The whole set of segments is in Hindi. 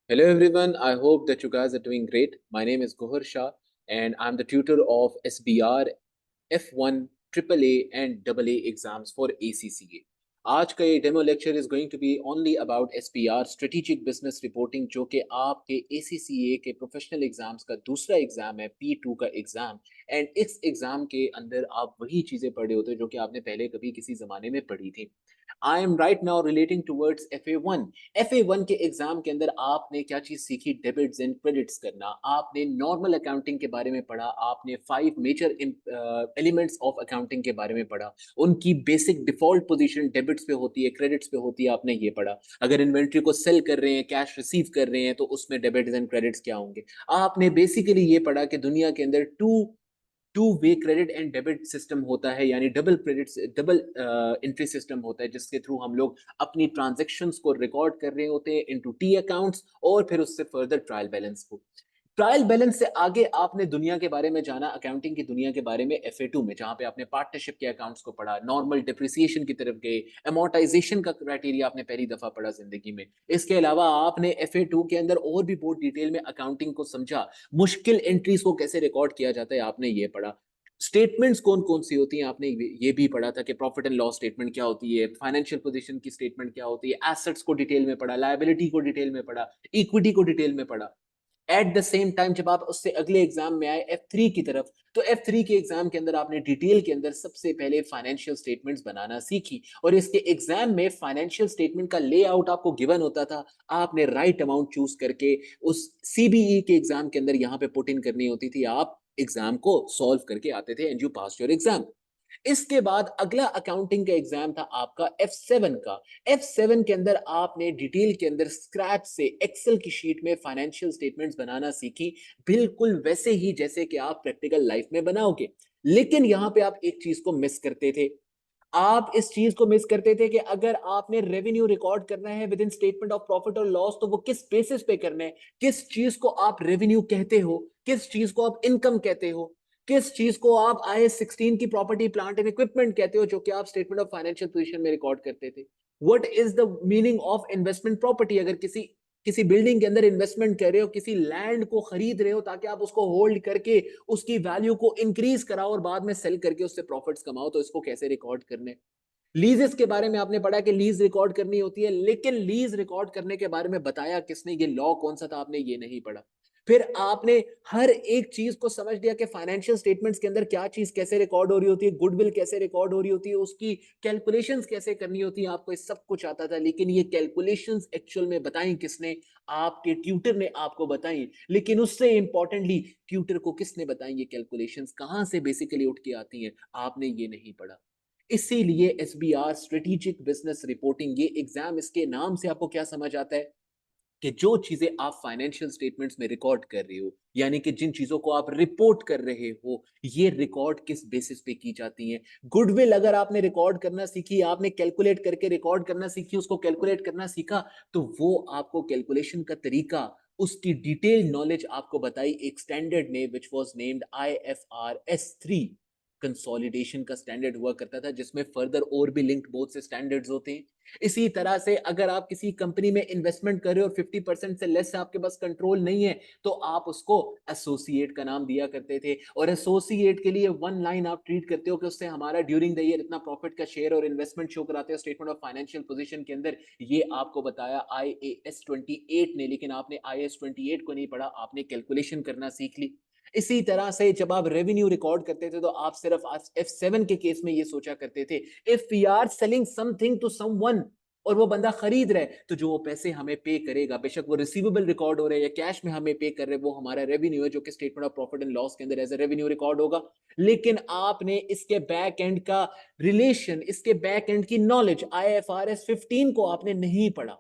Hello everyone, I hope that you guys are doing great. My name is Gohar Shah and I'm the tutor of SBR, F1, AAA and AA exams for ACCA. आज का ये demo lecture is going to be only about SPR strategic business reporting, जो कि आपके एसीसीए के प्रोफेशनल एग्जाम्स का दूसरा एग्जाम है, P2 का एग्जाम। एंड इस एग्जाम के अंदर आप वही चीजें पढ़े होते हैं जो कि आपने पहले कभी किसी जमाने में पढ़ी थी। I am right now relating towards FA1। FA1 के एग्जाम के अंदर आपने क्या चीज सीखी? डेबिट्स एंड क्रेडिट्स करना। आपने नॉर्मल अकाउंटिंग के बारे में पढ़ा, आपने 5 मेजर एलिमेंट्स ऑफ अकाउंटिंग के बारे में पढ़ा। उनकी बेसिक डिफॉल्ट पोजीशन डेबिट्स पे होती है, क्रेडिट्स पे होती है, आपने ये पढ़ा। अगर इन्वेंट्री को सेल कर रहे हैं, कैश रिसीव कर रहे हैं, तो उसमें डेबिट्स एंड क्रेडिट्स क्या होंगे। आपने बेसिकली ये पढ़ा कि दुनिया के अंदर two way credit and debit system होता है, यानी डबल एंट्री सिस्टम होता है, जिसके थ्रू हम लोग अपनी ट्रांजैक्शंस को रिकॉर्ड कर रहे होते हैं इनटू टी अकाउंट्स, और फिर उससे फर्दर ट्रायल बैलेंस को। ट्रायल बैलेंस से आगे आपने दुनिया के बारे में जाना, अकाउंटिंग की दुनिया के बारे में, FA2 में, जहां पे आपने पार्टनरशिप के अकाउंट्स को पढ़ा, नॉर्मल डिप्रिसिएशन की तरफ गए, अमोर्टाइजेशन का क्राइटेरिया आपने पहली दफा पढ़ा जिंदगी में। इसके अलावा आपने FA2 के अंदर और भी बहुत डिटेल में अकाउंटिंग को समझा, मुश्किल एंट्रीज को कैसे रिकॉर्ड किया जाता है आपने ये पढ़ा। स्टेटमेंट्स कौन कौन सी होती हैं आपने ये भी पढ़ा था कि प्रॉफिट एंड लॉस स्टेटमेंट क्या होती है, फाइनेंशियल पोजीशन की स्टेटमेंट क्या होती है, एसेट्स को डिटेल में पढ़ा, लायबिलिटी को डिटेल में पढ़ा, इक्विटी को डिटेल में पढ़ा। एट द सेम टाइम जब आप उससे अगले एग्जाम में आए F3 की तरफ, तो F3 के एग्जाम के अंदर आपने डिटेल के अंदर सबसे पहले फाइनेंशियल स्टेटमेंट्स बनाना सीखी, और इसके एग्जाम में फाइनेंशियल स्टेटमेंट का लेआउट आपको गिवन होता था। आपने राइट अमाउंट चूज करके उस CBE के एग्जाम के अंदर यहां पे पुट इन करनी होती थी, आप एग्जाम को सॉल्व करके आते थे and you pass your exam. इसके बाद अगला अकाउंटिंग का एग्जाम था आपका F7 का। F7 के अंदर आपने डिटेल के अंदर स्क्रैच से एक्सेल की शीट में फाइनेंशियल स्टेटमेंट्स बनाना सीखी, बिल्कुल वैसे ही जैसे कि आप प्रैक्टिकल लाइफ में बनाओगे। लेकिन यहां पे आप एक चीज को मिस करते थे। आप इस चीज को मिस करते थे कि अगर आपने रेवेन्यू रिकॉर्ड करना है with in statement of profit और लॉस, तो वो किस बेसिस पे करना है, किस चीज को आप रेवेन्यू कहते हो, किस चीज को आप इनकम कहते हो, किस चीज को आप IAS 16 की प्रॉपर्टी प्लांट एंड इक्विपमेंट कहते हो, जो कि आप स्टेटमेंट ऑफ फाइनेंशियल पोजीशन में रिकॉर्ड करते थे। What is the meaning of investment property? अगर किसी किसी बिल्डिंग के अंदर इन्वेस्टमेंट कर रहे हो, किसी लैंड को खरीद रहे हो ताकि आप उसको होल्ड करके उसकी वैल्यू को इंक्रीज कराओ और बाद में सेल करके उससे प्रॉफिट्स कमाओ, तो इसको कैसे रिकॉर्ड करने। लीजेस के बारे में आपने पढ़ा कि लीज रिकॉर्ड करनी होती है, लेकिन लीज रिकॉर्ड करने के बारे में बताया किसने, ये लॉ कौन सा था, आपने ये नहीं पढ़ा। फिर आपने हर एक चीज को समझ लिया कि फाइनेंशियल स्टेटमेंट्स के अंदर क्या चीज कैसे रिकॉर्ड हो रही होती है, गुडविल कैसे रिकॉर्ड हो रही होती है, उसकी कैलकुलेशंस कैसे करनी होती है, आपको ये सब कुछ आता था। लेकिन ये कैलकुलेशंस एक्चुअल में बताई किसने? आपके ट्यूटर ने आपको बताई। लेकिन उससे इंपॉर्टेंटली, ट्यूटर को किसने बताई ये कैलकुलेशंस कहां से बेसिकली उठ के आती हैं, आपने ये नहीं पढ़ा। इसीलिए SBR स्ट्रेटेजिक बिजनेस रिपोर्टिंग, ये एग्जाम, इसके नाम से आपको क्या समझ आता है कि जो चीजें आप फाइनेंशियल स्टेटमेंट्स में रिकॉर्ड कर रहे हो, यानी कि जिन चीजों को आप रिपोर्ट कर रहे हो, ये रिकॉर्ड किस बेसिस पे की जाती हैं। गुडविल अगर आपने रिकॉर्ड करना सीखी, आपने कैलकुलेट करके रिकॉर्ड करना सीखी, उसको कैलकुलेट करना सीखा, तो वो आपको कैलकुलेशन का तरीका, उसकी डिटेल नॉलेज आपको बताई एक स्टैंडर्ड ने, which was named IFRS 3। Consolidation का स्टैंडर्ड हुआ करता था, जिसमें फर्दर और भी लिंक्ड बहुत से स्टैंडर्ड्स होते हैं। इसी तरह से अगर आप किसी कंपनी में इन्वेस्टमेंट कर रहे हो और 50% से लेस आपके पास कंट्रोल नहीं है, तो आप उसको एसोसिएट का नाम दिया करते थे, और एसोसिएट के लिए वन लाइन आप ट्रीट करते हो कि उससे हमारा ड्यूरिंग द ईयर इतना प्रॉफिट का शेयर और इन्वेस्टमेंट शो कराते हो स्टेटमेंट ऑफ फाइनेंशियल पोजीशन के अंदर। ये आपको बताया IAS 28 ने, लेकिन आपने IAS 28 को नहीं पढ़ा, आपने कैलकुलेशन करना सीख ली। इसी तरह से जब आप रेवेन्यू रिकॉर्ड करते थे, तो आप सिर्फ F7 के केस में ये सोचा करते थे, if we are selling something to someone और वो बंदा खरीद रहा है, तो जो वो पैसे हमें पे करेगा, बेशक वो रिसीवेबल रिकॉर्ड हो रहे हैं या कैश में हमें पे कर रहे हैं, वो हमारा रेवेन्यू है, जो कि statement of profit and loss के अंदर एज ए रेवेन्यू रिकॉर्ड होगा। लेकिन आपने इसके बैक एंड का रिलेशन, इसके बैक एंड की नॉलेज, IFRS 15 को आपने नहीं पढ़ा।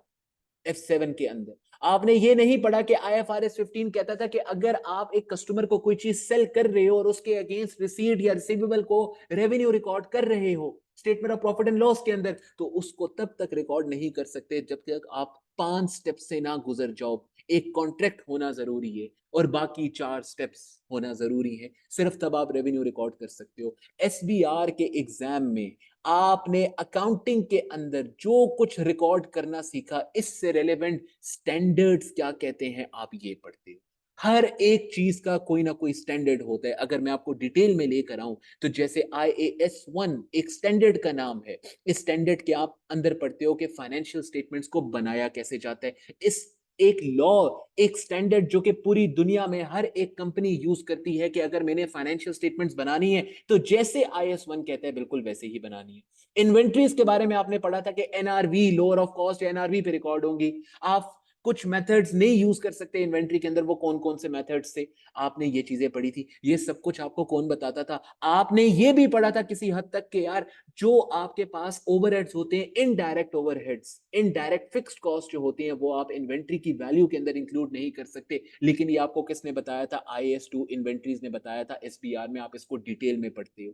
F7 के अंदर आपने ये नहीं पढ़ा कि IFRS 15 कहता था कि अगर आप एक कस्टमर को कोई चीज सेल कर रहे हो और उसके अगेंस्ट रिसीट या रिसीवेबल को रेवेन्यू रिकॉर्ड कर रहे हो statement of profit and loss के अंदर, तो उसको तब तक रिकॉर्ड नहीं कर सकते जब तक आप 5 स्टेप से ना गुजर जाओ। एक कॉन्ट्रैक्ट होना जरूरी है और बाकी 4 स्टेप्स होना जरूरी है, सिर्फ तब आप रेवेन्यू रिकॉर्ड कर सकते हो। एसबीआर के एग्जाम में आपने अकाउंटिंग के अंदर जो कुछ रिकॉर्ड करना सीखा, इससे रेलेवेंट स्टैंडर्ड्स क्या कहते हैं आप ये पढ़ते हो। हर एक चीज का कोई ना कोई स्टैंडर्ड होता है। अगर मैं आपको डिटेल में लेकर आऊं तो जैसे IAS 1 एक स्टैंडर्ड का नाम है। इस स्टैंडर्ड के आप अंदर पढ़ते हो कि फाइनेंशियल स्टेटमेंट्स को बनाया कैसे जाता है। इस एक लॉ, एक स्टैंडर्ड जो कि पूरी दुनिया में हर एक कंपनी यूज करती है कि अगर मैंने फाइनेंशियल स्टेटमेंट्स बनानी है तो जैसे IAS 1 कहता है बिल्कुल वैसे ही बनानी है। इन्वेंट्रीज के बारे में आपने पढ़ा था कि NRV, lower of cost, NRV पे रिकॉर्ड होंगी। आप कुछ मेथड्स नहीं यूज कर सकते इन्वेंट्री के अंदर, वो कौन कौन से मेथड्स थे आपने ये चीजें पढ़ी थी। ये सब कुछ आपको कौन बताता था? आपने ये भी पढ़ा था किसी हद तक के यार, जो आपके पास ओवरहेड्स होते हैं, indirect overheads, indirect fixed cost जो होती हैं, वो आप इन्वेंट्री की वैल्यू के अंदर इंक्लूड नहीं कर सकते। लेकिन ये आपको किसने बताया था? IAS 2 इन्वेंट्रीज ने बताया था। SBR में आप इसको डिटेल में पढ़ते हो।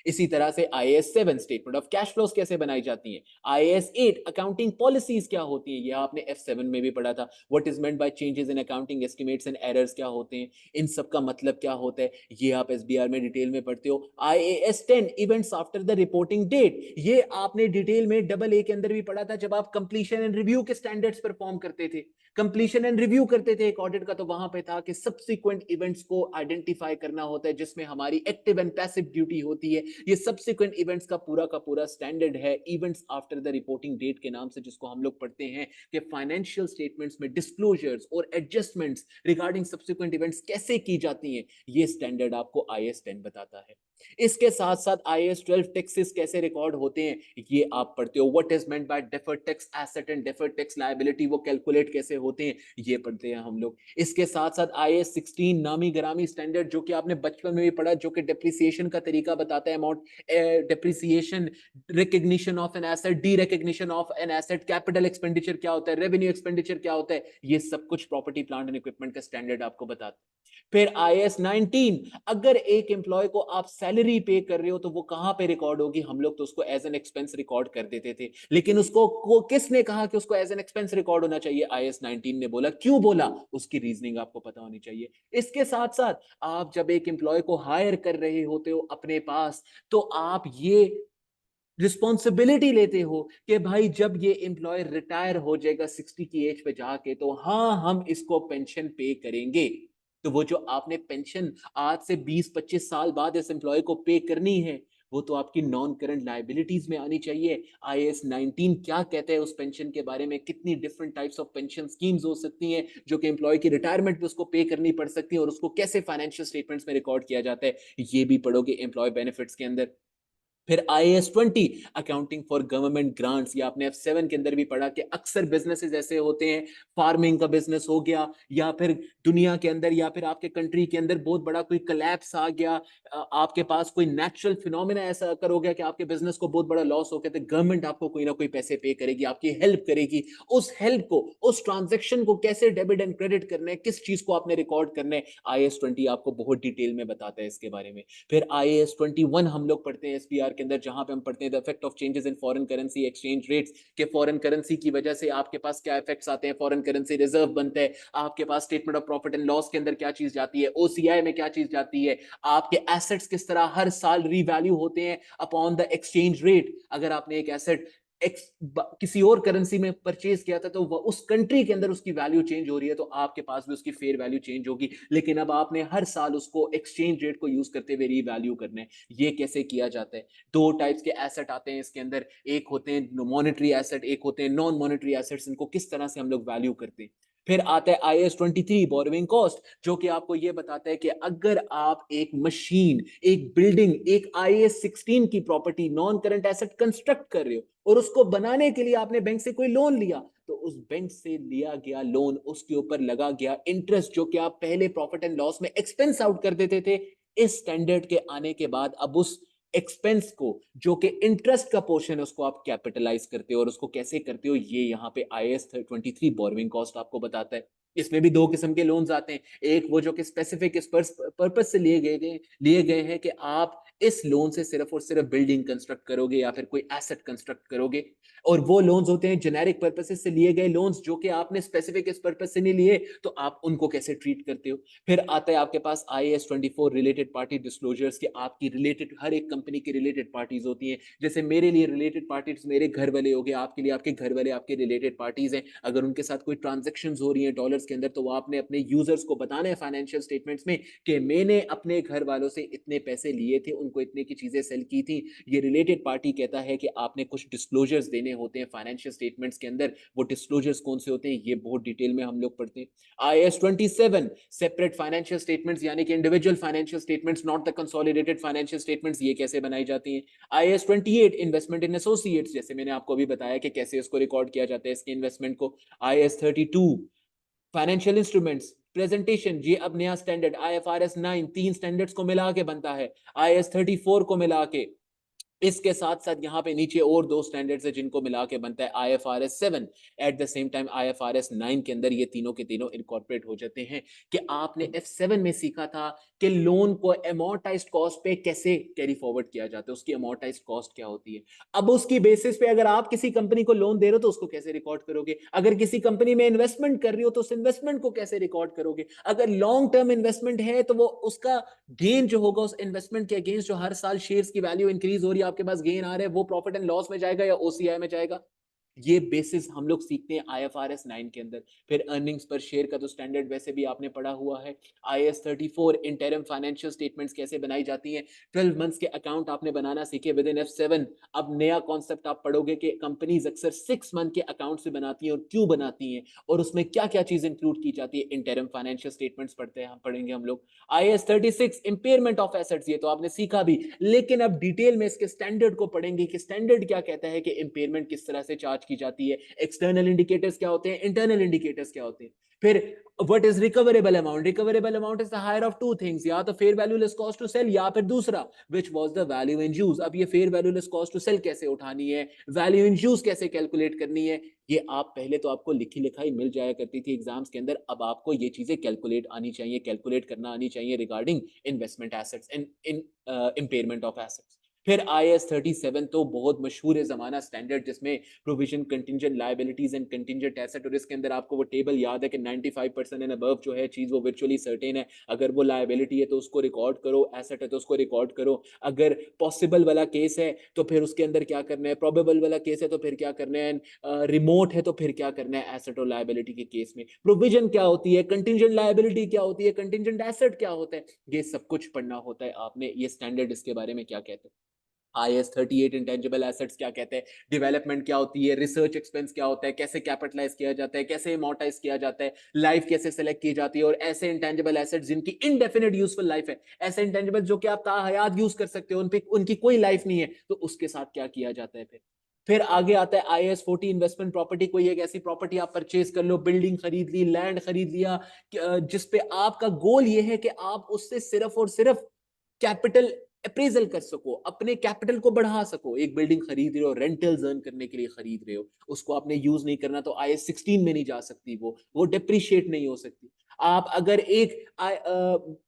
इसी तरह से IAS 7 statement of cash flows कैसे बनाई जाती हैं। IAS 8 अकाउंटिंग पॉलिसीज क्या होती हैं, ये आपने F7 में भी पढ़ा था। What is meant by changes in accounting estimates and errors क्या होते हैं, इन सब का मतलब क्या होता है, ये आप SBR में डिटेल में पढ़ते हो। IAS 10 events after the reporting date, ये आपने डिटेल में AA के अंदर भी पढ़ा था जब आप कंप्लीशन एंड रिव्यू के स्टैंडर्ड्स परफॉर्म करते थे, कंप्लीशन एंड रिव्यू करते थे एक ऑडिट का, तो वहां पे था कि सब्सिक्वेंट इवेंट्स को आइडेंटिफाई करना होता है जिसमें हमारी एक्टिव एंड पैसिव ड्यूटी होती है। ये सब्सिक्वेंट इवेंट्स का पूरा स्टैंडर्ड है events after the reporting date के नाम से, जिसको हम लोग पढ़ते हैं कि फाइनेंशियल स्टेटमेंट्स में डिस्क्लोजर्स और एडजस्टमेंट्स रिगार्डिंग सब्सिक्वेंट इवेंट्स कैसे की जाती हैं, ये स्टैंडर्ड आपको IAS 10 बताता है। इसके साथ साथ IAS 12 टैक्सेस कैसे रिकॉर्ड होते हैं, ये आप पढ़ते हो। What is meant by deferred tax asset and deferred tax liability, वो कैलकुलेट कैसे होते हैं, ये पढ़ते हैं हम लोग। इसके साथ साथ IAS 16 नामी गरामी स्टैंडर्ड, जो कि आपने बचपन में भी पढ़ा, जो कि डेप्रिसिएशन का तरीका बताता है, amount depreciation, recognition of an asset, D recognition of an asset, capital expenditure क्या होता है, रेवेन्यू एक्सपेंडिचर क्या होता है, ये सब कुछ प्रॉपर्टी प्लांट एंड इक्विपमेंट का स्टैंडर्ड आपको बताता है। फिर IAS 19, अगर एक एम्प्लॉय को आप सैलरी पे कर रहे हो तो वो कहां पे रिकॉर्ड होगी, हम लोग तो उसको एज एन एक्सपेंस रिकॉर्ड कर देते थे, लेकिन उसको किसने कहा कि उसको एज एन एक्सपेंस रिकॉर्ड होना चाहिए? IAS 19 ने बोला। क्यों बोला, उसकी रीजनिंग आपको पता होनी चाहिए। इसके साथ साथ आप जब एक एम्प्लॉय को हायर कर रहे होते हो अपने पास, तो आप ये रिस्पॉन्सिबिलिटी लेते हो कि भाई जब ये एम्प्लॉय रिटायर हो जाएगा 60 की एज पे जाके, तो हाँ हम इसको पेंशन पे करेंगे। तो वो जो आपने पेंशन आज से 20-25 साल बाद इस एम्प्लॉय को पे करनी है, वो तो आपकी नॉन करंट लाइबिलिटीज में आनी चाहिए। IAS 19 क्या कहते हैं उस पेंशन के बारे में, कितनी different types of pension schemes हो सकती हैं जो कि एम्प्लॉय की रिटायरमेंट पे उसको पे करनी पड़ सकती है, और उसको कैसे फाइनेंशियल स्टेटमेंट्स में रिकॉर्ड किया जाता है, ये भी पढ़ोगे एम्प्लॉय बेनिफिट्स के अंदर। फिर IAS 20 accounting for government grants, ये आपने F7 के अंदर भी पढ़ा कि अक्सर बिजनेसेस ऐसे होते हैं, फार्मिंग का बिजनेस हो गया, या फिर दुनिया के अंदर या फिर आपके कंट्री के अंदर बहुत बड़ा कोई कोलैप्स आ गया, आपके पास कोई नेचुरल फिनोमेना ऐसा अकर हो गया कि आपके बिजनेस को बहुत बड़ा लॉस हो गया, तो गवर्नमेंट आपको कोई ना कोई पैसे पे करेगी, आपकी हेल्प करेगी। उस हेल्प को, उस ट्रांजेक्शन को कैसे डेबिट एंड क्रेडिट करना है, किस चीज को आपने रिकॉर्ड करना है, IAS 20 आपको बहुत डिटेल में बताता है इसके बारे में। फिर IAS 21 हम लोग पढ़ते हैं SBR के अंदर, जहां पे हम पढ़ते हैं the effect of changes in foreign currency exchange rates, के फॉरेन करेंसी की वजह से आपके पास क्या इफेक्ट्स आते हैं, फॉरेन करेंसी रिजर्व बनता है, आपके पास statement of profit and loss के अंदर क्या चीज जाती है, OCI में क्या चीज जाती है, आपके एसेट्स किस तरह हर साल रीवैल्यू होते हैं अपॉन द एक्सचेंज रेट। अगर आपने एक एसेट किसी और करेंसी में परचेज किया था तो उस कंट्री के अंदर उसकी वैल्यू चेंज हो रही है, तो आपके पास भी उसकी फेयर वैल्यू चेंज होगी, लेकिन अब आपने हर साल उसको एक्सचेंज रेट को यूज करते हुए रीवैल्यू करना है। ये कैसे किया जाता है? दो टाइप्स के एसेट आते हैं इसके अंदर, एक होते हैं मॉनेटरी एसेट, एक होते हैं नॉन मॉनेटरी एसेट्स, इनको किस तरह से हम लोग वैल्यू करते हैं। फिर आता है IAS 23 बोरोइंग कॉस्ट, जो कि आपको यह बताता है कि अगर आप एक मशीन, एक बिल्डिंग, एक IAS 16 की property non current asset construct कर रहे हो और उसको बनाने के लिए आपने बैंक से कोई लोन लिया, तो उस बैंक से लिया गया लोन, उसके ऊपर लगा गया इंटरेस्ट, जो कि आप पहले प्रॉफिट एंड लॉस में एक्सपेंस आउट कर देते थे, इस स्टैंडर्ड के आने के बाद अब उस एक्सपेंस को, जो कि इंटरेस्ट का पोर्शन है, उसको आप कैपिटलाइज करते हो, और उसको कैसे करते हो ये यहाँ पे IAS 23 बोरोइंग कॉस्ट आपको बताता है। इसमें भी दो किस्म के लोन्स आते हैं, एक वो जो कि स्पेसिफिक इस पर्पस से लिए गए हैं कि आप इस लोन से सिर्फ और सिर्फ बिल्डिंग कंस्ट्रक्ट करोगे या फिर कोई एसेट कंस्ट्रक्ट करोगे, और वो लोन्स होते हैं जेनेरिक पर्पसेस से लिए गए लोन्स जो कि आपने स्पेसिफिक इस पर्पस से नहीं लिए, तो आप उनको कैसे ट्रीट करते हो। फिर आता है आपके पास IAS 24 रिलेटेड पार्टी डिस्क्लोजर्स कि आपकी रिलेटेड हर एक कंपनी की रिलेटेड पार्टीज होती हैं। जैसे मेरे लिए रिलेटेड पार्टीज मेरे घर वाले हो गए, आपके लिए आपके घर वाले आपके रिलेटेड पार्टीज हैं। अगर उनके साथ कोई ट्रांजेक्शन हो रही है डॉलर्स के अंदर, तो वो आपने अपने यूजर्स को बताना है फाइनेंशियल स्टेटमेंट्स में कि मैंने अपने घर वालों से इतने पैसे लिए थे, उनको इतने की चीजें सेल की थी। ये रिलेटेड पार्टी कहता है कि आपने कुछ डिस्क्लोजर्स देने होते हैं फाइनेंशियल स्टेटमेंट्स के अंदर। वो डिस्क्लोजर्स कौन से होते हैं ये बहुत डिटेल में हम लोग पढ़ते हैं। IAS 27 सेपरेट फाइनेंशियल स्टेटमेंट्स, यानी कि individual financial statements, not the consolidated financial statements, ये कैसे बनाई जाती हैं। IAS 28 इन्वेस्टमेंट इन एसोसिएट्स, जैसे मैंने आपको अभी बताया कि कैसे इसको रिकॉर्ड किया जाता है इसके इन्वेस्टमेंट को। IAS 32 फाइनेंशियल इंस्ट्रूमेंट्स प्रेजेंटेशन, ये अब नया स्टैंडर्ड IFRS 9 तीन स्टैंडर्ड्स को मिला के बनता है, IAS 34 को मिला के। इसके साथ साथ यहाँ पे नीचे और दो स्टैंडर्ड्स है जिनको मिला के बनता है IFRS 7। At the same time IFRS 9 के अंदर ये तीनों के तीनों इनकॉर्पोरेट हो जाते हैं। कि आपने F7 में सीखा था कि लोन को अमोर्टाइज्ड कॉस्ट पे कैसे कैरी फॉरवर्ड किया जाता है, उसकी अमोर्टाइज्ड कॉस्ट क्या होती है। अब उसकी बेसिस पे अगर आप किसी कंपनी को लोन दे रहे हो तो उसको कैसे रिकॉर्ड करोगे, अगर किसी कंपनी में इन्वेस्टमेंट कर रही हो तो उस इन्वेस्टमेंट को कैसे रिकॉर्ड करोगे, अगर लॉन्ग टर्म इन्वेस्टमेंट है तो वो उसका गेन जो होगा उस इन्वेस्टमेंट के अगेंस्ट, जो हर साल शेयर्स की वैल्यू इंक्रीज हो रही है, आपके पास गेन आ रहा है, वो प्रॉफिट एंड लॉस में जाएगा या OCI में जाएगा। ये बेसिस हम लोग सीखते हैं IFRS 9 के अंदर। फिर अर्निंग्स पर शेयर का तो स्टैंडर्ड वैसे भी आपने पढ़ा हुआ है। IAS 34 इंटरिम फाइनेंशियल स्टेटमेंट्स कैसे बनाई जाती हैं। 12 मंथ्स के अकाउंट आपने बनाना सीखे विद इन F7। अब नया कॉन्सेप्ट आप पढ़ोगे कि कंपनीज अक्सर 6 मंथ के अकाउंट से बनाती हैं और क्यों बनाती हैं, और उसमें क्या क्या चीज इंक्लूड की जाती है। इंटरिम फाइनेंशियल स्टेटमेंट्स पढ़ते हैं, पढ़ेंगे हम लोग। IAS 36 इंपेयरमेंट ऑफ एसेट्स, ये तो आपने सीखा भी, लेकिन अब डिटेल में इसके स्टैंडर्ड को पढ़ेंगे कि स्टैंडर्ड क्या कहता है कि इंपेयरमेंट किस तरह से चार्ज की जाती है, एक्सटर्नल इंडिकेटर्स क्या होते हैं, इंटरनल इंडिकेटर्स क्या होते हैं। फिर what is recoverable amount, recoverable amount is the higher of two things, या तो fair value less cost to sell, या फिर दूसरा which was the value in use. अब ये fair value less cost to sell कैसे उठानी है, वैल्यू इन यूज कैसे कैलकुलेट करनी है, ये आप पहले तो आपको लिखी लिखाई मिल जाया करती थी एग्जाम्स के अंदर, अब आपको ये चीजें कैलकुलेट आनी चाहिए, कैलकुलेट करना आनी चाहिए regarding investment assets and in impairment of assets. फिर IAS 37 तो बहुत मशहूर है जमाना स्टैंडर्ड, जिसमें provision contingent liabilities and contingent asset, और इसके अंदर आपको वो टेबल याद है कि 95% एंड अबव जो है चीज वो वर्चुअली सर्टेन है। अगर वो लायबिलिटी है तो उसको रिकॉर्ड करो, एसेट है तो उसको रिकॉर्ड करो। अगर पॉसिबल वाला केस है तो फिर उसके अंदर क्या करना है, प्रोबेबल वाला केस है तो फिर क्या करना है, रिमोट है तो फिर क्या करना है एसेट और लायबिलिटी के केस में। प्रोविजन क्या होती है, कंटिंजेंट लायबिलिटी क्या होती है, कंटिंजेंट एसेट क्या होता है, ये सब कुछ पढ़ना होता है आपने। ये स्टैंडर्ड इसके बारे में क्या कहते हैं। IAS 38 इंटेंजिबल एसेट्स क्या कहते हैं, डेवलपमेंट क्या होती है, रिसर्च एक्सपेंस क्या होता है, कैसे कैपिटलाइज किया जाता है, कैसे अमोर्टाइज किया जाता है, लाइफ कैसे सेलेक्ट की जाती है, और ऐसे इंटेंजिबल एसेट्स जिनकी इनडेफिनिट यूजफुल लाइफ है, ऐसे इंटेंजिबल जो कि आप ताहयात यूज कर सकते हो, उन पे उनकी कोई लाइफ नहीं है, तो उसके साथ क्या किया जाता है। फिर आगे आता है IAS 40 इन्वेस्टमेंट प्रॉपर्टी। कोई एक ऐसी प्रॉपर्टी आप परचेज कर लो, बिल्डिंग खरीद ली, लैंड खरीद लिया, जिसपे आपका गोल ये है कि आप उससे सिर्फ और सिर्फ कैपिटल अप्रेजल कर सको, अपने कैपिटल को बढ़ा सको। एक बिल्डिंग खरीद रहे हो, रेंटल्स अर्न करने के लिए खरीद रहे हो, उसको आपने यूज नहीं करना तो IAS 16 में नहीं जा सकती, वो डेप्रिशिएट नहीं हो सकती। आप अगर एक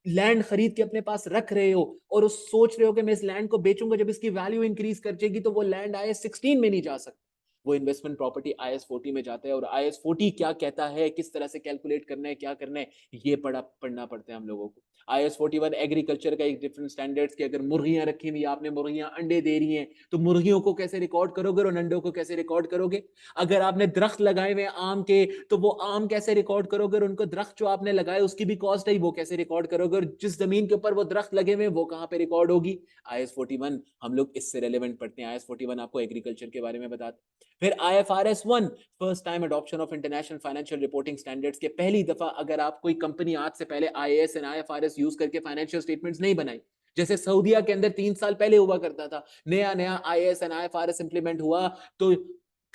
लैंड खरीद के अपने पास रख रहे हो और उस सोच रहे हो कि मैं इस लैंड को बेचूंगा जब इसकी वैल्यू इंक्रीज कर जाएगी, तो वो लैंड IAS 16 में नहीं जा सकता, वो इन्वेस्टमेंट प्रॉपर्टी IAS 40 में जाता है। और IAS 40 क्या कहता है, किस तरह से कैलकुलेट करना है, क्या करना है, ये पढ़ना पड़ता है हम लोगों को। IAS 41 एग्रीकल्चर का एक डिफरेंट स्टैंडर्ड्स कि अगर मुर्गियां रखी हुई, आपने मुर्गियां अंडे दे रही हैं, तो मुर्गियों को कैसे रिकॉर्ड करोगे और अंडों को कैसे रिकॉर्ड करोगे। अगर आपने दरख्त लगाए हुए आम के, तो वो आम कैसे रिकॉर्ड करोगे, और उनको दरख्त जो आपने लगाए उसकी भी कॉस्ट है, वो कैसे रिकॉर्ड करोगे, और जिस जमीन के ऊपर वो दरख्त लगे हुए वो कहां पे रिकॉर्ड होगी। IAS 41 हम लोग इससे रेलेवेंट पढ़ते हैं। IAS 41 आपको एग्रीकल्चर के बारे में बताते हैं। फिर IFRS 1 first time adoption of international financial reporting standards के पहली दफा, अगर आप कोई कंपनी आज से पहले IAS एंड IFRS यूज करके फाइनेंशियल स्टेटमेंट्स नहीं बनाई, जैसे सऊदीया के अंदर 3 साल पहले हुआ करता था, नया नया IAS एंड IFRS इंप्लीमेंट हुआ, तो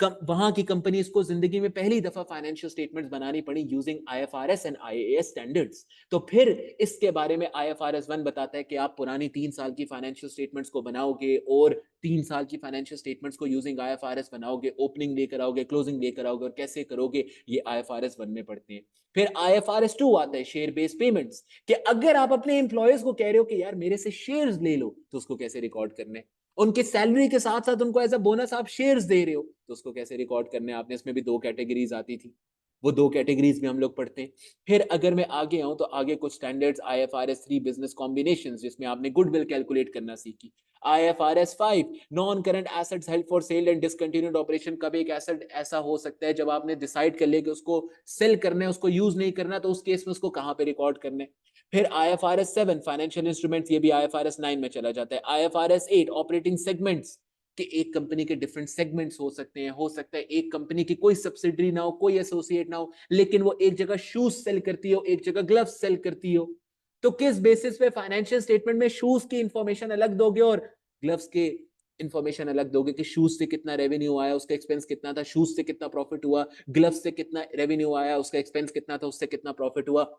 वहां की कंपनीज को जिंदगी में पहली दफा फाइनेंशियल स्टेटमेंट्स बनानी पड़ी using IFRS and IAS standards. तो फिर इसके बारे में आईएफआरएस 1 बताता है कि आप पुरानी 3 साल की फाइनेंशियल स्टेटमेंट्स को बनाओगे और 3 साल की फाइनेंशियल स्टेटमेंट्स को यूजिंग आईएफआरएस बनाओगे, ओपनिंग लेकर आओगे, क्लोजिंग लेकर आओगे, और कैसे करोगे ये आईएफआरएस 1 में पढ़ते हैं। फिर आईएफआरएस 2 आता है शेयर बेस्ड पेमेंट्स, कि अगर आप अपने एम्प्लॉयज को कह रहे हो कि यार मेरे से शेयर्स ले लो, तो उसको कैसे रिकॉर्ड करना है। उनके सैलरी के साथ साथ उनको एज अ बोनस आप शेयर्स दे रहे हो, तो उसको कैसे रिकॉर्ड करने आपने। इसमें भी 2 कैटेगरीज आती थी, वो 2 कैटेगरीज में हम लोग पढ़ते हैं। फिर अगर मैं आगे आऊं तो आगे कुछ स्टैंडर्ड्स आईएफआरएस 3 बिजनेस कॉम्बिनेशन, जिसमें आपने गुडविल कैलकुलेट करना सीखी। IFRS 5 non current assets held for sale and discontinued operation. कब एक एसेट ऐसा हो सकता है जब आपने डिसाइड कर लिया कि उसको सेल करना है, उसको यूज नहीं करना, तो उस केस में उसको कहां पे रिकॉर्ड करना है। फिर आईएफआरएस 7 फाइनेंशियल इंस्ट्रूमेंट्स, ये भी आईएफआरएस 9 में चला जाता है। आईएफआरएस 8 ऑपरेटिंग सेगमेंट्स, कि एक कंपनी के डिफरेंट सेगमेंट्स हो सकते हैं। हो सकता है एक कंपनी की कोई सब्सिडरी ना हो, कोई एसोसिएट ना हो, लेकिन वो एक जगह शूज सेल करती हो, एक जगह ग्लव्स सेल करती हो। तो किस बेसिस पे फाइनेंशियल स्टेटमेंट में शूज की इंफॉर्मेशन अलग दोगे और ग्लव्स के इंफॉर्मेशन अलग दोगे, कि शूज से कितना रेवेन्यू आया, उसका एक्सपेंस कितना था, शूज से कितना प्रॉफिट हुआ, ग्लव्स से कितना रेवेन्यू आया, उसका एक्सपेंस कितना था, उससे कितना प्रॉफिट हुआ।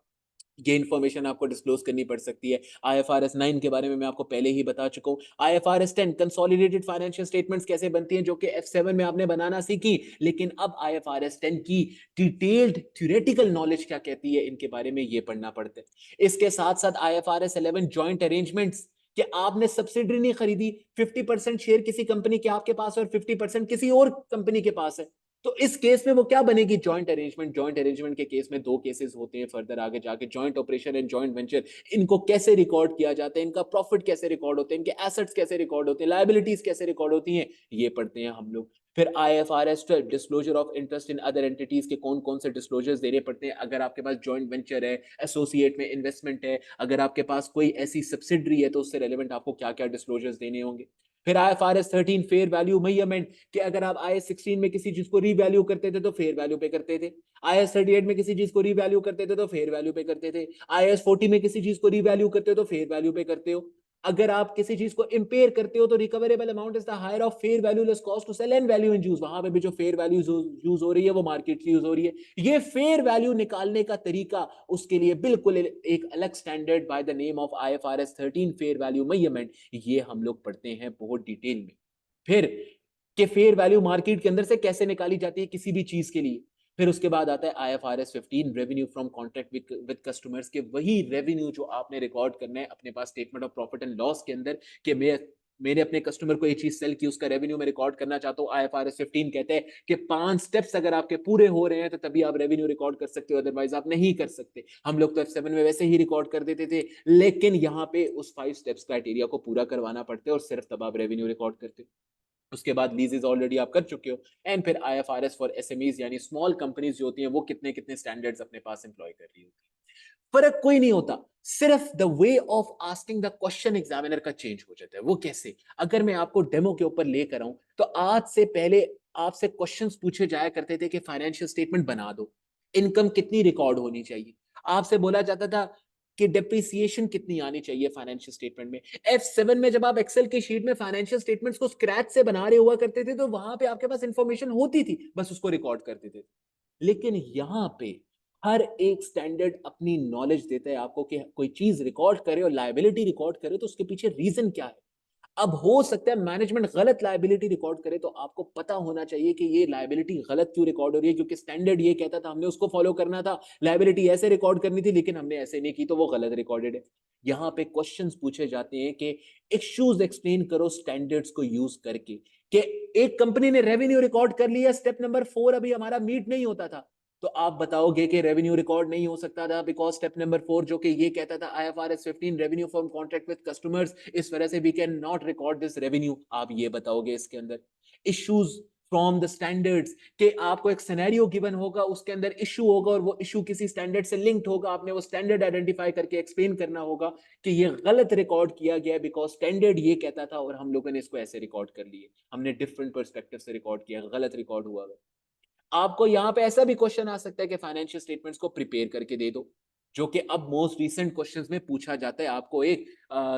ये इन्फॉर्मेशन आपको डिस्क्लोज करनी पड़ सकती है। आईएफआरएस 9 के बारे में मैं आपको पहले ही बता चुका हूं। आईएफआरएस 10 कंसोलिडेटेड फाइनेंशियल स्टेटमेंट्स कैसे बनती हैं, जो कि F7 में आपने बनाना सीखी। लेकिन अब आईएफआरएस 10 की डिटेल्ड थ्योरेटिकल नॉलेज क्या कहती है, इनके बारे में ये पढ़ना पड़ता है। इसके साथ साथ आईएफआरएस 11 जॉइंट अरेंजमेंट्स, कि आपने सब्सिडरी नहीं खरीदी, 50% शेयर किसी कंपनी के आपके पास है और 50% किसी और कंपनी के पास है, तो इस केस में वो क्या बनेगी, जॉइंट अरेंजमेंट। जॉइंट अरेंजमेंट के केस में 2 केसेस होते हैं फर्दर आगे जाके, joint operation and joint venture. इनको कैसे रिकॉर्ड किया जाता है, इनका प्रॉफिट कैसे रिकॉर्ड होते हैं, इनके एसेट्स कैसे रिकॉर्ड होते हैं, लायबिलिटीज कैसे रिकॉर्ड होती हैं, ये पढ़ते हैं हम लोग। फिर IFRS 12 disclosure of interest in other entities, के कौन कौन से डिस्क्लोजर्स देने पड़ते हैं अगर आपके पास जॉइंट वेंचर है, एसोसिएट में इन्वेस्टमेंट है, अगर आपके पास कोई ऐसी सब्सिडरी है, तो उससे रेलेवेंट आपको क्या क्या डिस्क्लोजर्स देने होंगे। फिर आईएफआरएस 13 फेयर वैल्यू मेजरमेंट, कि अगर आप आईएस 16 में किसी चीज को रीवैल्यू करते थे तो फेयर वैल्यू पे करते थे, आईएस 38 में किसी चीज को रीवैल्यू करते थे तो फेयर वैल्यू पे करते थे, आईएस 40 में किसी चीज को रीवैल्यू करते हो तो फेयर वैल्यू पे करते हो। अगर आप किसी चीज को इंपेयर करते हो तो recoverable amount is the higher of fair value less cost to sell and value in use. वहां पे भी जो फेयर वैल्यू यूज हो रही है वो मार्केट यूज हो रही है। ये फेयर वैल्यू निकालने का तरीका, उसके लिए बिल्कुल एक अलग standard by the name of IFRS 13 fair value measurement, ये हम लोग पढ़ते हैं बहुत डिटेल में। फिर के फेयर वैल्यू मार्केट के अंदर से कैसे निकाली जाती है किसी भी चीज के लिए। फिर उसके बाद आता है IFRS 15 revenue from contract with customers, के वही रेवेन्यू जो आपने रिकॉर्ड करना है अपने पास statement of profit and loss के अंदर, कि मैंने अपने कस्टमर को ये चीज सेल की, उसका रेवेन्यू में रिकॉर्ड करना चाहता हूं। आईएफआरएस 15 कहते हैं कि 5 स्टेप्स अगर आपके पूरे हो रहे हैं तो तभी आप रेवेन्यू रिकॉर्ड कर सकते हो, अदरवाइज आप नहीं कर सकते। हम लोग तो F7 में वैसे ही रिकॉर्ड कर देते थे, लेकिन यहाँ पे उस 5 स्टेप्स क्राइटेरिया को पूरा करवाना पड़ता है और सिर्फ तब आप रेवेन्यू रिकॉर्ड करते हो। उसके बाद लीजेस ऑलरेडी आप कर चुके हो। एंड फिर आईएफआरएस फॉर एसएमईज, यानी स्मॉल कंपनीज जो होती हैं, वो कितने कितने स्टैंडर्ड्स अपने पास एम्प्लॉय कर रही होती है। फर्क कोई नहीं होता, सिर्फ the way of asking the question examiner का चेंज हो जाता है। वो कैसे, अगर मैं आपको डेमो के ऊपर लेकर आऊं, तो आज से पहले आपसे क्वेश्चंस पूछे जाया करते थे कि फाइनेंशियल स्टेटमेंट बना दो, इनकम कितनी रिकॉर्ड होनी चाहिए, आपसे बोला जाता था कि डेप्रिसिएशन कितनी आनी चाहिए फाइनेंशियल स्टेटमेंट में। F7 में जब आप एक्सेल की शीट में फाइनेंशियल स्टेटमेंट्स को स्क्रैच से बना रहे हुआ करते थे, तो वहां पे आपके पास इंफॉर्मेशन होती थी, बस उसको रिकॉर्ड कर देते थे। लेकिन यहां पे हर एक स्टैंडर्ड अपनी नॉलेज देता है आपको, कि कोई चीज रिकॉर्ड करे और लायबिलिटी रिकॉर्ड करे तो उसके पीछे रीजन क्या है। अब हो सकता है मैनेजमेंट गलत लायबिलिटी रिकॉर्ड करे, तो आपको पता होना चाहिए कि ये लायबिलिटी गलत क्यों रिकॉर्ड हो रही है, क्योंकि स्टैंडर्ड ये कहता था, हमने उसको फॉलो करना था, लायबिलिटी ऐसे रिकॉर्ड करनी थी, लेकिन हमने ऐसे नहीं की, तो वो गलत रिकॉर्डेड है। यहाँ पे क्वेश्चंस पूछे जाते हैं कि इश्यूज एक्सप्लेन करो स्टैंडर्ड्स को यूज करके, कि एक कंपनी ने रेवेन्यू रिकॉर्ड कर लिया, स्टेप नंबर 4 अभी हमारा मीट नहीं होता था, तो आप बताओगे कि रेवेन्यू रिकॉर्ड नहीं हो सकता था बिकॉज स्टेप नंबर 4 जो कि ये कहता था IFRS 15 revenue from contract with customers, इस वजह से we can not record this revenue. आप ये बताओगे इसके अंदर। इश्यूज फ्रॉम द स्टैंडर्ड्स, कि आपको एक सिनेरियो गिवन होगा, उसके अंदर इशू होगा और वो इशू किसी स्टैंडर्ड से लिंक्ड होगा, आपने वो स्टैंडर्ड आइडेंटिफाई करके एक्सप्लेन करना होगा कि ये गलत रिकॉर्ड किया गया बिकॉज स्टैंडर्ड ये कहता था और हम लोगों ने इसको ऐसे रिकॉर्ड कर लिए, हमने डिफरेंट पर्सपेक्टिव से रिकॉर्ड किया, गलत रिकॉर्ड हुआ। आपको यहां पे ऐसा भी क्वेश्चन आ सकता है कि फाइनेंशियल स्टेटमेंट्स को प्रिपेयर करके दे दो, जो कि अब मोस्ट रीसेंट क्वेश्चंस में पूछा जाता है। आपको एक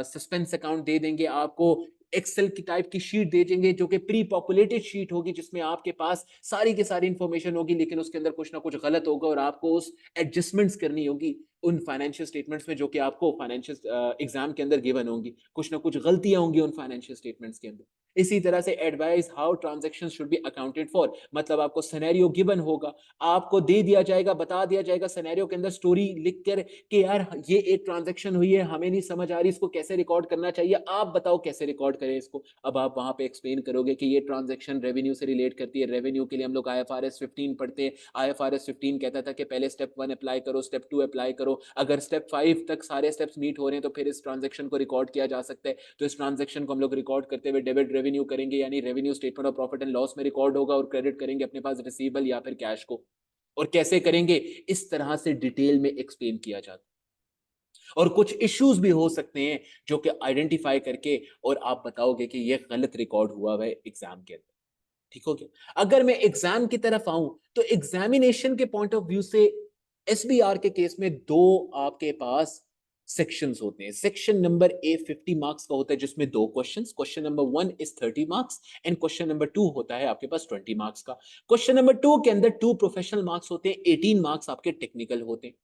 सस्पेंस अकाउंट दे देंगे, आपको एक्सेल की टाइप की शीट दे देंगे जो कि प्री पॉपुलेटेड शीट होगी, जिसमें आपके पास सारी की सारी इंफॉर्मेशन होगी, लेकिन उसके अंदर कुछ ना कुछ गलत होगा और आपको उस एडजस्टमेंट्स करनी होगी उन फाइनेंशियल स्टेटमेंट्स में जो कि आपको फाइनेंशियल एग्जाम के अंदर गिवन होंगी। कुछ ना कुछ गलतियां होंगी उन फाइनेंशियल स्टेटमेंट्स के अंदर। इसी तरह से advice how transaction should be accounted for, मतलब आपको सिनेरियो गिवन होगा, आपको दे दिया जाएगा, बता दिया जाएगा सिनेरियो के अंदर स्टोरी लिख कर कि यार ये एक ट्रांजैक्शन हुई है, हमें नहीं समझ आ रही, इसको कैसे रिकॉर्ड करना चाहिए, आप बताओ कैसे रिकॉर्ड करें इसको। अब आप वहां पे एक्सप्लेन करोगे कि ये ट्रांजैक्शन रेवेन्यू से रिलेट करती है, रेवेन्यू के लिए हम लोग IFRS 15 पढ़ते हैं, IFRS 15 कहता था कि पहले स्टेप 1 अप्लाई करो, स्टेप 2 अप्लाई करो, अगर स्टेप 5 तक सारे स्टेप्स मीट हो रहे हैं तो फिर इस ट्रांजैक्शन को रिकॉर्ड किया जा सकता है। तो इस ट्रांजैक्शन को हम लोग रिकॉर्ड करते हुए डेबिट रेवेन्यू करेंगे, यानी revenue statement of profit and loss में रिकॉर्ड होगा, और क्रेडिट करेंगे अपने पास रिसीवेबल या फिर कैश को। और कैसे करेंगे, इस तरह से डिटेल में एक्सप्लेन किया जाता है। और कुछ इश्यूज भी हो सकते हैं जो कि आइडेंटिफाई करके और आप बताओगे कि ये गलत रिकॉर्ड हुआ है एग्जाम के अंदर। ठीक हो गया। अगर मैं एग्जाम की तरफ आऊं तो एग्जामिनेशन के पॉइंट ऑफ व्यू से एसबीआर के केस में दो आपके पास सेक्शंस होते हैं। सेक्शन नंबर ए 50 मार्क्स का होता है जिसमें दो questions, question number 1 is 30 marks and question number 2 होता है आपके पास 20 मार्क्स का। क्वेश्चन नंबर 2 के अंदर 2 प्रोफेशनल मार्क्स होते हैं, 18 मार्क्स आपके टेक्निकल होते हैं।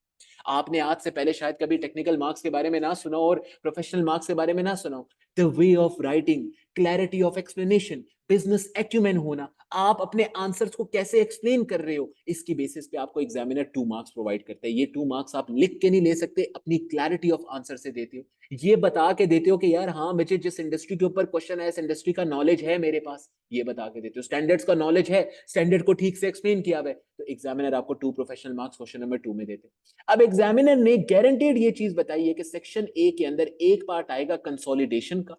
आपने आज से पहले शायद कभी टेक्निकल मार्क्स के बारे में ना सुना और प्रोफेशनल मार्क्स के बारे में ना सुना हो। The way of writing, clarity of explanation, business acumen होना, आप अपने आंसर्स को कैसे एक्सप्लेन कर रहे हो, इसकी बेसिस पे आपको एग्जामिनर 2 मार्क्स प्रोवाइड करता है। ये 2 मार्क्स आप लिख के नहीं ले सकते, अपनी क्लैरिटी ऑफ आंसर से देते हो, ये बता के देते हो कि यार हाँ मुझे जिस इंडस्ट्री के ऊपर क्वेश्चन है इस इंडस्ट्री का नॉलेज है मेरे पास, ये बता के देते हो। स्टैंडर्ड्स का नॉलेज है, स्टैंडर्ड को ठीक से एक्सप्लेन किया हुआ है, तो एग्जामिनर आपको 2 प्रोफेशनल मार्क्स क्वेश्चन नंबर 2 में देते हैं। अब एग्जामिनर ने गारंटेड ये चीज बताई है कि सेक्शन ए के अंदर एक पार्ट आएगा कंसोलिडेशन का,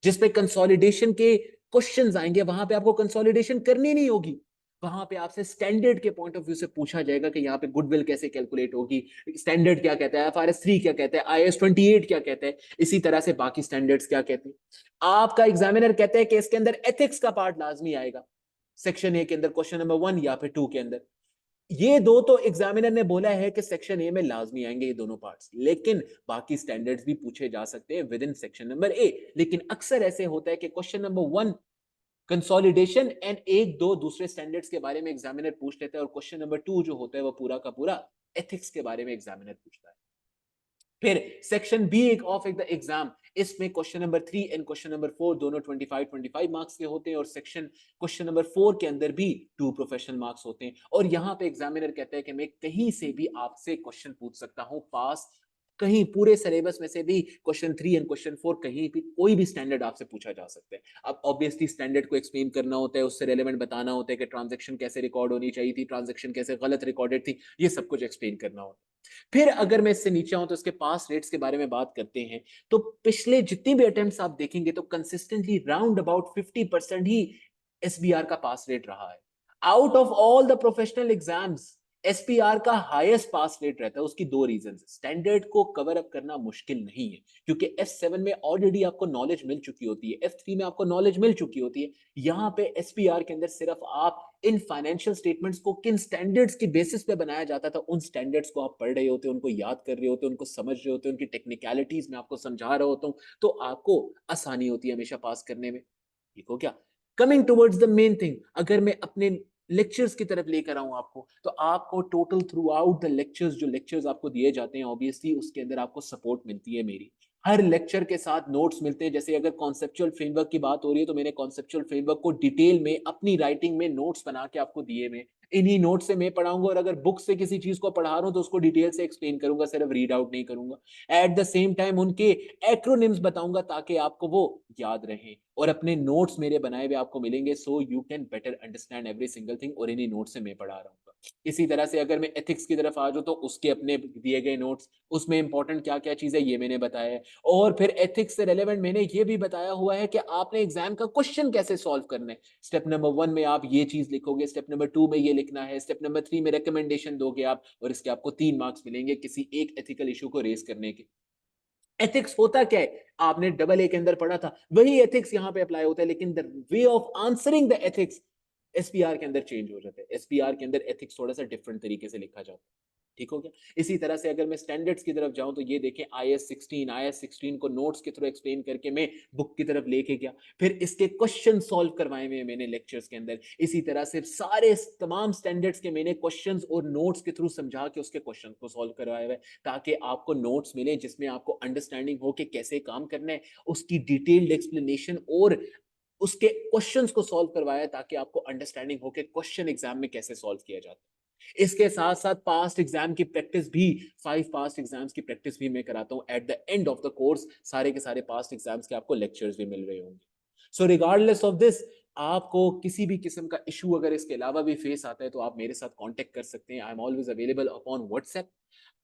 जिसपे कंसोलिडेशन के क्वेश्चंस आएंगे, वहां पे आपको कंसोलिडेशन करनी नहीं होगी, वहां पे आपसे स्टैंडर्ड के पॉइंट ऑफ व्यू से पूछा जाएगा कि यहाँ पे गुडविल कैसे कैलकुलेट होगी, स्टैंडर्ड क्या कहता है, एफआरएस 3 क्या कहता है, IAS 28 क्या कहता है, इसी तरह से बाकी स्टैंडर्ड्स क्या कहते हैं। आपका एग्जामिनर कहता है कि इसके अंदर एथिक्स का पार्ट लाजमी आएगा, सेक्शन ए के अंदर क्वेश्चन नंबर 1 या फिर 2 के अंदर। ये दो तो एग्जामिनर ने बोला है कि सेक्शन ए में लाजमी आएंगे ये दोनों पार्ट्स, लेकिन बाकी स्टैंडर्ड्स भी पूछे जा सकते हैं with in section number A. लेकिन अक्सर ऐसे होता है कि क्वेश्चन नंबर 1 कंसोलिडेशन एंड एक दो दूसरे स्टैंडर्ड्स के बारे में एग्जामिनर पूछ लेता है, और क्वेश्चन नंबर 2 जो होता है वो पूरा का पूरा एथिक्स के बारे में एग्जामिनर पूछता है। फिर section B of the exam, इसमें question number 3 and question number 4 दोनों 25 मार्क्स के होते हैं, और सेक्शन क्वेश्चन नंबर 4 के अंदर भी 2 प्रोफेशनल मार्क्स होते हैं। और यहां पे एग्जामिनर कहता है कि मैं कहीं से भी आपसे क्वेश्चन पूछ सकता हूं, पास कहीं पूरे सिलेबस में से भी क्वेश्चन 3 एंड क्वेश्चन 4 कहीं भी कोई भी स्टैंडर्ड आपसे पूछा जा सकता है। अब ऑब्वियसली स्टैंडर्ड को एक्सप्लेन करना होता है, उससे रेलेवेंट बताना होता है कि ट्रांजैक्शन कैसे रिकॉर्ड होनी चाहिए थी, ट्रांजैक्शन कैसे गलत रिकॉर्डेड थी, ये सब कुछ एक्सप्लेन करना होता है। फिर अगर मैं इससे नीचे आऊं तो इसके पास रेट्स के बारे में बात करते हैं, तो पिछले जितनी भी अटेम्प्ट्स आप देखेंगे तो consistently round about 50% he SBR का पास रेट रहा है। Out of all the professional exams SPR का हाईएस्ट पास रेट रहता है। उसकी दो रीजन, स्टैंडर्ड को कवर अप करना मुश्किल नहीं है क्योंकि F7 में ऑलरेडी आपको नॉलेज मिल चुकी होती है, F3 में आपको नॉलेज मिल चुकी होती है। यहाँ पे एसपीआर के अंदर सिर्फ आप इन फाइनेंशियल स्टेटमेंट्स को किन स्टैंडर्ड्स के बेसिस पे बनाया जाता था, उन स्टैंडर्ड्स को आप पढ़ रहे होते, उनको याद कर रहे होते, उनको समझ रहे होते, उनकी टेक्निकलिटीज में आपको समझा रहा होता हूँ, तो आपको आसानी होती है हमेशा पास करने में। ठीक हो क्या? Coming towards the main thing, अगर मैं अपने लेक्चर्स की तरफ लेकर आऊं आपको, तो आपको total through out the lectures, जो लेक्चर्स आपको दिए जाते हैं ऑब्वियसली उसके अंदर आपको सपोर्ट मिलती है मेरी, हर लेक्चर के साथ नोट्स मिलते हैं। जैसे अगर कॉन्सेप्चुअल फ्रेमवर्क की बात हो रही है तो मैंने कॉन्सेप्चुअल फ्रेमवर्क को डिटेल में अपनी राइटिंग में नोट्स बना के आपको दिए में, इन्हीं नोट से मैं पढ़ाऊंगा, और अगर बुक से किसी चीज को पढ़ा रहा हूं तो उसको डिटेल से एक्सप्लेन करूंगा, सिर्फ रीड आउट नहीं करूंगा। एट द सेम टाइम उनके एक्रोनिम्स बताऊंगा ताकि आपको वो याद रहे, और अपने नोट्स मेरे बनाए हुए आपको मिलेंगे, so you can better understand every single thing, और इन्हीं नोट्स से मैं पढ़ा रहा हूँ। इसी तरह से अगर मैं एथिक्स की तरफ आ जाऊं तो उसके अपने दिए गए नोट्स, उसमें इंपॉर्टेंट क्या क्या चीज है ये मैंने बताया है, और फिर एथिक्स से रेलेवेंट मैंने ये भी बताया हुआ है कि आपने एग्जाम का क्वेश्चन कैसे सॉल्व करना है। स्टेप नंबर 1 में आप ये चीज लिखोगे, स्टेप नंबर 2 में ये लिखना है, स्टेप नंबर 3 में रिकमेंडेशन दोगे आप, और इसके आपको 3 मार्क्स मिलेंगे किसी एक एथिकल इशू को रेज करने के। एथिक्स होता क्या है, आपने डबल ए के अंदर पढ़ा था, वही एथिक्स यहां पे अप्लाई होता है, लेकिन the way of answering the ethics SPR के अंदर चेंज हो जाता है। एसपीआर के अंदर एथिक्स थोड़ा सा डिफरेंट तरीके से लिखा जाता है। ठीक हो गया। इसी तरह से अगर मैं स्टैंडर्ड्स की तरफ जाऊं तो ये देखें IS 16 को नोट्स के थ्रू एक्सप्लेन करके मैं बुक की तरफ लेके गया, फिर इसके क्वेश्चन सॉल्व करवाए हुए मैंने लेक्चर्स के अंदर। इसी तरह से सारे तमाम स्टैंडर्ड्स के मैंने क्वेश्चंस और नोट्स के थ्रू समझा के उसके क्वेश्चन को सॉल्व करवाए हुए, ताकि आपको नोट्स मिले जिसमें आपको अंडरस्टैंडिंग हो कि कैसे काम करना है, उसकी डिटेल्ड एक्सप्लेनेशन और उसके क्वेश्चंस को सॉल्व करवाया, ताकि आपको अंडरस्टैंडिंग हो कि क्वेश्चन एग्जाम में कैसे सॉल्व किया जाता है। इसके साथ साथ पास्ट एग्जाम की प्रैक्टिस भी, 5 पास्ट एग्जाम्स की प्रैक्टिस भी मैं कराता हूं at the end of the course. सारे के सारे पास्ट एग्जाम्स के आपको लेक्चर्स भी मिल रहे होंगे। सो रिगार्डलेस ऑफ दिस, आपको किसी भी किस्म का इशू अगर इसके अलावा भी फेस आता है तो आप मेरे साथ कांटेक्ट कर सकते हैं। I am always available upon WhatsApp.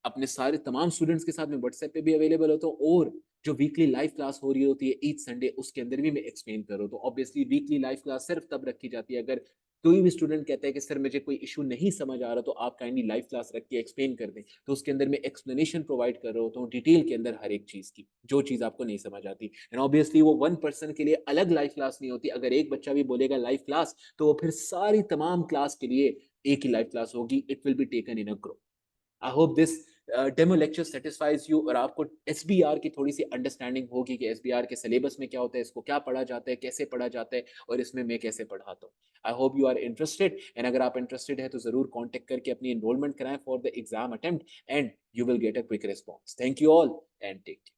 अपने सारे तमाम स्टूडेंट्स के साथ मैं व्हाट्सएप पे भी अवेलेबल होता हूँ, और जो वीकली लाइव क्लास हो रही होती है ईच संडे, उसके अंदर भी मैं एक्सप्लेन कर रहा हूँ। तो ऑब्वियसली वीकली लाइव क्लास सिर्फ तब रखी जाती है अगर कोई भी स्टूडेंट कहता है कि सर मुझे कोई इशू नहीं समझ आ रहा, तो आप काइंडली लाइव क्लास रख के एक्सप्लेन कर दें। तो उसके अंदर मैं एक्सप्लेनेशन प्रोवाइड कर रहा होता हूँ डिटेल के अंदर हर एक चीज की, जो चीज आपको नहीं समझ आती। एंड ऑब्वियसली वो वन पर्सन के लिए अलग लाइव क्लास नहीं होती। अगर एक बच्चा भी बोलेगा लाइव क्लास, तो वो फिर सारी तमाम क्लास के लिए एक ही लाइव क्लास होगी। It will be taken in a group. I hope this demo lecture satisfies you, और आपको एसबीआर की थोड़ी सी अंडरस्टैंडिंग होगी कि एसबीआर के सिलेबस में क्या होता है, इसको क्या पढ़ा जाता है, कैसे पढ़ा जाता है, और इसमें मैं कैसे पढ़ाता हूँ। I hope you are interested, and अगर आप इंटरेस्टेड है तो जरूर कॉन्टेक्ट करके अपनी एनरोलमेंट कराएं for the exam attempt, and you will get a quick response. Thank you all and take care.